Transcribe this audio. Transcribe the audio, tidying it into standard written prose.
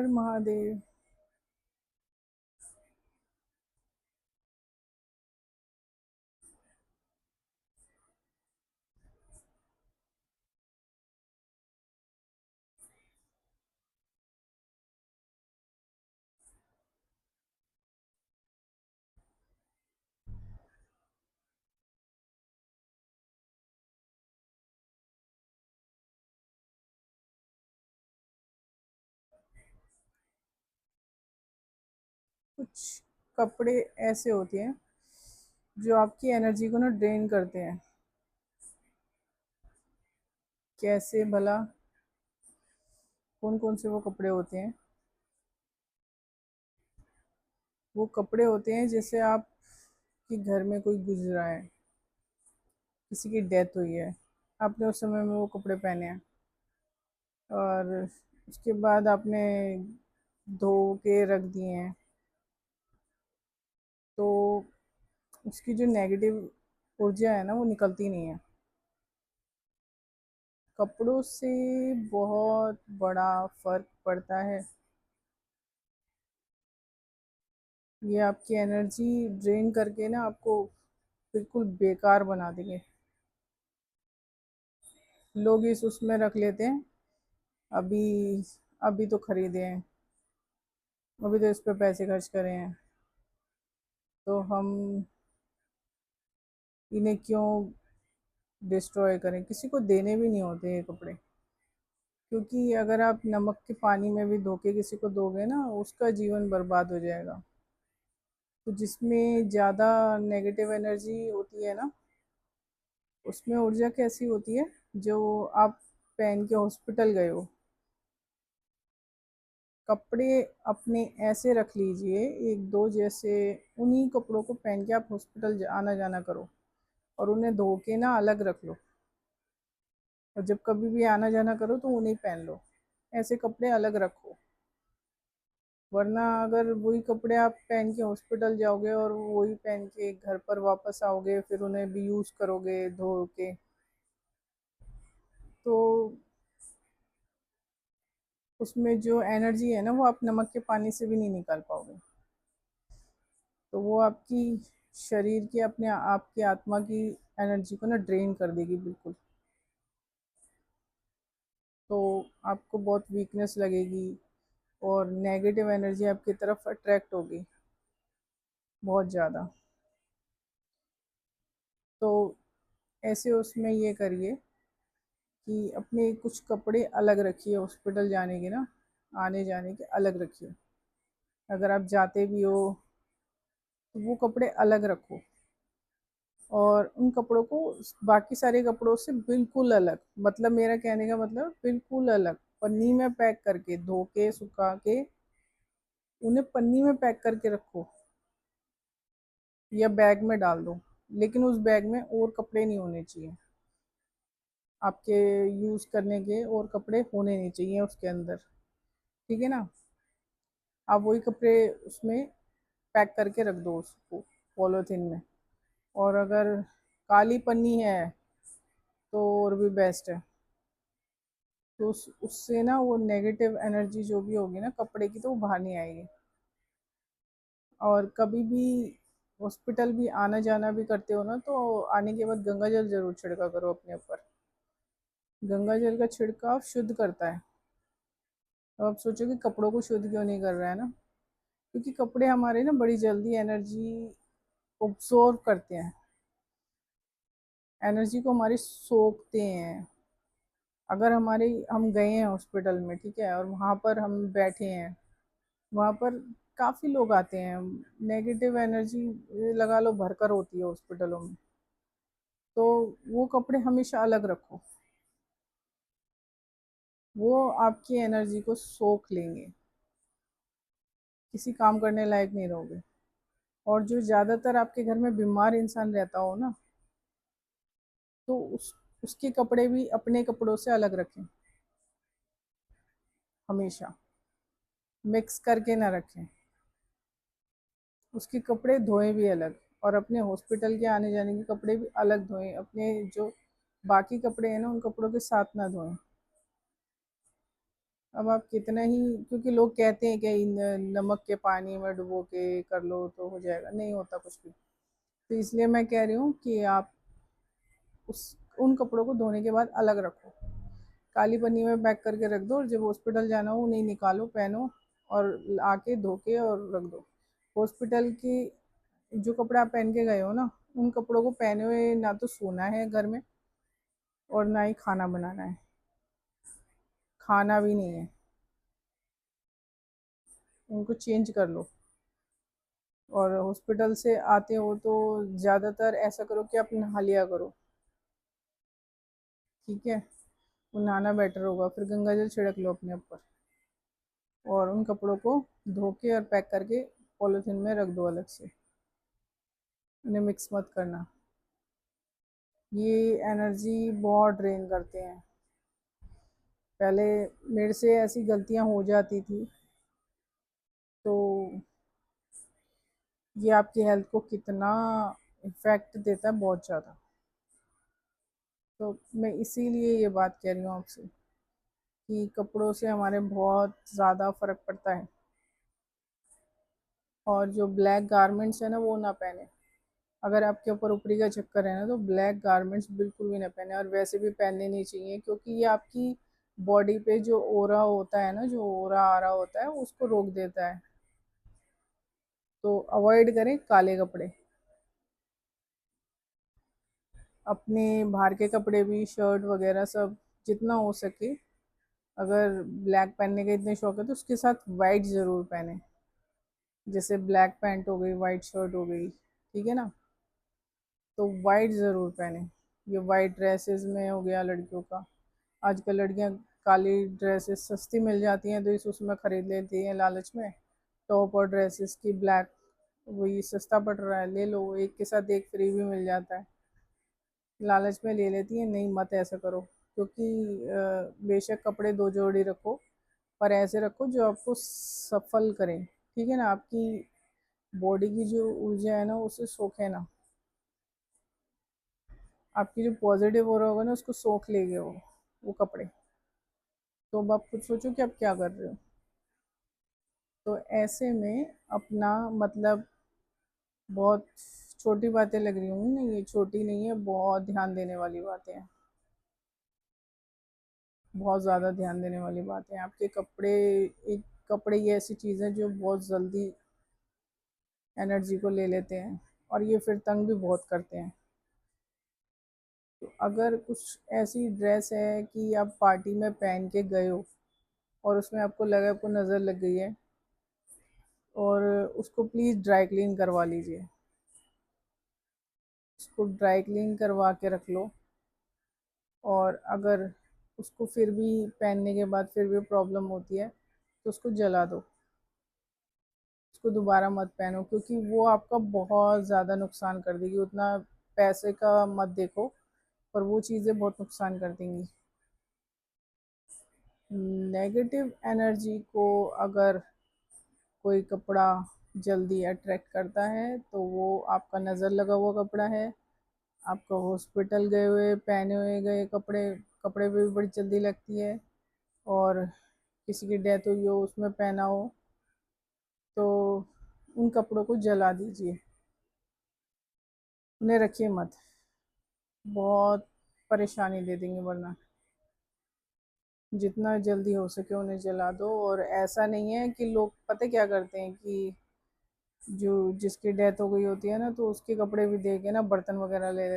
हर महादेव। कुछ कपड़े ऐसे होते हैं जो आपकी एनर्जी को ना ड्रेन करते हैं। कैसे भला? कौन कौन से वो कपड़े होते हैं? वो कपड़े होते हैं जैसे आप कि घर में कोई गुजरा है, किसी की डेथ हुई है, आपने उस समय में वो कपड़े पहने हैं और उसके बाद आपने धो के रख दिए हैं, तो उसकी जो नेगेटिव ऊर्जा है ना वो निकलती नहीं है। कपड़ों से बहुत बड़ा फर्क पड़ता है। ये आपकी एनर्जी ड्रेन करके ना आपको बिल्कुल बेकार बना देंगे। लोग इस उसमें रख लेते हैं, अभी अभी तो खरीदे हैं, अभी तो इस पे पैसे खर्च करे हैं, तो हम इन्हें क्यों डिस्ट्रॉय करें। किसी को देने भी नहीं होते ये कपड़े, क्योंकि अगर आप नमक के पानी में भी धो के किसी को दोगे ना, उसका जीवन बर्बाद हो जाएगा। तो जिसमें ज़्यादा नेगेटिव एनर्जी होती है ना, उसमें ऊर्जा कैसी होती है, जो आप पहन के हॉस्पिटल गए हो, कपड़े अपने ऐसे रख लीजिए एक दो, जैसे उन्हीं कपड़ों को पहन के आप हॉस्पिटल आना जाना करो और उन्हें धो के ना अलग रख लो, और जब कभी भी आना जाना करो तो उन्हें पहन लो। ऐसे कपड़े अलग रखो, वरना अगर वही कपड़े आप पहन के हॉस्पिटल जाओगे और वही पहन के घर पर वापस आओगे, फिर उन्हें भी यूज़ करोगे धो के, तो उसमें जो एनर्जी है ना वो आप नमक के पानी से भी नहीं निकाल पाओगे। तो वो आपकी शरीर की, अपने आपकी आत्मा की एनर्जी को ना ड्रेन कर देगी बिल्कुल। तो आपको बहुत वीकनेस लगेगी और नेगेटिव एनर्जी आपकी तरफ अट्रैक्ट होगी बहुत ज़्यादा। तो ऐसे उसमें ये करिए कि अपने कुछ कपड़े अलग रखिए, हॉस्पिटल जाने के ना, आने जाने के अलग रखिए। अगर आप जाते भी हो तो वो कपड़े अलग रखो, और उन कपड़ों को बाकी सारे कपड़ों से बिल्कुल अलग, मतलब मेरा कहने का मतलब बिल्कुल अलग, पन्नी में पैक करके, धो के सुखा के उन्हें पन्नी में पैक करके रखो या बैग में डाल दो। लेकिन उस बैग में और कपड़े नहीं होने चाहिए, आपके यूज़ करने के और कपड़े होने नहीं चाहिए उसके अंदर। ठीक है ना? आप वही कपड़े उसमें पैक करके रख दो उसको, पॉलीथीन में। और अगर काली पन्नी है तो और भी बेस्ट है। तो उससे ना वो नेगेटिव एनर्जी जो भी होगी ना कपड़े की, तो वो बाहर नहीं आएगी। और कभी भी हॉस्पिटल भी आना जाना भी करते हो ना, तो आने के बाद गंगा जल जरूर छिड़का करो अपने ऊपर। गंगा जल का छिड़काव शुद्ध करता है। अब आप सोचो कि कपड़ों को शुद्ध क्यों नहीं कर रहा है ना, क्योंकि कपड़े हमारे ना बड़ी जल्दी एनर्जी ऑब्जॉर्व करते हैं, एनर्जी को हमारी सोखते हैं। अगर हमारे हम गए हैं हॉस्पिटल में, ठीक है, और वहाँ पर हम बैठे हैं, वहाँ पर काफ़ी लोग आते हैं, नेगेटिव एनर्जी लगा लो भरकर होती है हॉस्पिटलों में, तो वो कपड़े हमेशा अलग रखो, वो आपकी एनर्जी को सोख लेंगे, किसी काम करने लायक नहीं रहोगे। और जो ज़्यादातर आपके घर में बीमार इंसान रहता हो ना, तो उसके कपड़े भी अपने कपड़ों से अलग रखें, हमेशा मिक्स करके ना रखें। उसके कपड़े धोएं भी अलग, और अपने हॉस्पिटल के आने जाने के कपड़े भी अलग धोएं, अपने जो बाकी कपड़े हैं ना उन कपड़ों के साथ ना धोएं। अब आप कितना ही, क्योंकि लोग कहते हैं कि नमक के पानी में डुबो के कर लो तो हो जाएगा, नहीं होता कुछ भी। तो इसलिए मैं कह रही हूँ कि आप उस उन कपड़ों को धोने के बाद अलग रखो, काली पन्नी में पैक करके रख दो, और जब हॉस्पिटल जाना हो उन्हें निकालो, पहनो, और आके धो के और रख दो। हॉस्पिटल की जो कपड़े आप पहन के गए हो ना, उन कपड़ों को पहने हुए ना तो सोना है घर में, और ना ही खाना बनाना है, खाना भी नहीं है, उनको चेंज कर लो। और हॉस्पिटल से आते हो तो ज़्यादातर ऐसा करो कि आप नहा लिया करो, ठीक है? वो नहाना बेटर होगा, फिर गंगा जल छिड़क लो अपने ऊपर, और उन कपड़ों को धो के और पैक करके पॉलीथीन में रख दो अलग से, उन्हें मिक्स मत करना। ये एनर्जी बहुत ड्रेन करते हैं। पहले मेरे से ऐसी गलतियां हो जाती थी, तो ये आपकी हेल्थ को कितना इफ़ेक्ट देता है, बहुत ज़्यादा। तो मैं इसीलिए ये बात कह रही हूँ आपसे कि कपड़ों से हमारे बहुत ज़्यादा फ़र्क पड़ता है। और जो ब्लैक गारमेंट्स है ना, वो ना पहने। अगर आपके ऊपर ऊपरी का चक्कर है ना, तो ब्लैक गारमेंट्स बिल्कुल भी ना पहने, और वैसे भी पहनने नहीं चाहिए, क्योंकि ये आपकी बॉडी पे जो ओरा होता है ना, जो ओरा आ रहा होता है, उसको रोक देता है। तो अवॉइड करें काले कपड़े। अपने बाहर के कपड़े भी, शर्ट वगैरह सब, जितना हो सके, अगर ब्लैक पहनने का इतने शौक है तो उसके साथ वाइट ज़रूर पहने। जैसे ब्लैक पैंट हो गई, वाइट शर्ट हो गई, ठीक है ना? तो वाइट ज़रूर पहने। ये वाइट ड्रेसेस में हो गया लड़कियों का। आजकल लड़कियां काली ड्रेसेस सस्ती मिल जाती हैं, तो इस उसमें ख़रीद लेती हैं लालच में। टॉप और ड्रेसेस की ब्लैक, वही सस्ता पड़ रहा है, ले लो, एक के साथ एक फ्री भी मिल जाता है, लालच में ले लेती हैं। नहीं, मत ऐसा करो, क्योंकि बेशक कपड़े दो जोड़ी रखो, पर ऐसे रखो जो आपको सफल करें, ठीक है ना? आपकी बॉडी की जो ऊर्जा है ना, उसे सोखे ना। आपकी जो पॉजिटिव हो रहा होगा ना, उसको सोख लेंगे वो कपड़े। तो अब आप खुद सोचो कि आप क्या कर रहे हो। तो ऐसे में अपना मतलब, बहुत छोटी बातें लग रही होंगी ना, ये छोटी नहीं है, बहुत ध्यान देने वाली बातें हैं, बहुत ज़्यादा ध्यान देने वाली बातें हैं। आपके कपड़े, एक कपड़े ये ऐसी चीज़ है जो बहुत जल्दी एनर्जी को ले लेते हैं, और ये फिर तंग भी बहुत करते हैं। तो अगर कुछ ऐसी ड्रेस है कि आप पार्टी में पहन के गए हो, और उसमें आपको लगा, आपको नज़र लग गई है, और उसको प्लीज़ ड्राई क्लीन करवा लीजिए। उसको ड्राई क्लीन करवा के रख लो। और अगर उसको फिर भी पहनने के बाद फिर भी प्रॉब्लम होती है, तो उसको जला दो, उसको दोबारा मत पहनो, क्योंकि वो आपका बहुत ज़्यादा नुकसान कर देगी। उतना पैसे का मत देखो, पर वो चीज़ें बहुत नुकसान कर देंगी। नेगेटिव एनर्जी को अगर कोई कपड़ा जल्दी अट्रैक्ट करता है, तो वो आपका नज़र लगा हुआ कपड़ा है, आपका हॉस्पिटल गए हुए पहने हुए गए कपड़े, कपड़े पे भी बड़ी जल्दी लगती है। और किसी की डेथ हुई हो, उसमें पहना हो, तो उन कपड़ों को जला दीजिए, उन्हें रखिए मत, बहुत परेशानी दे देंगे वरना। जितना जल्दी हो सके उन्हें जला दो। और ऐसा नहीं है कि लोग पता क्या करते हैं कि जो जिसकी डेथ हो गई होती है ना, तो उसके कपड़े भी दे के ना बर्तन वगैरह ले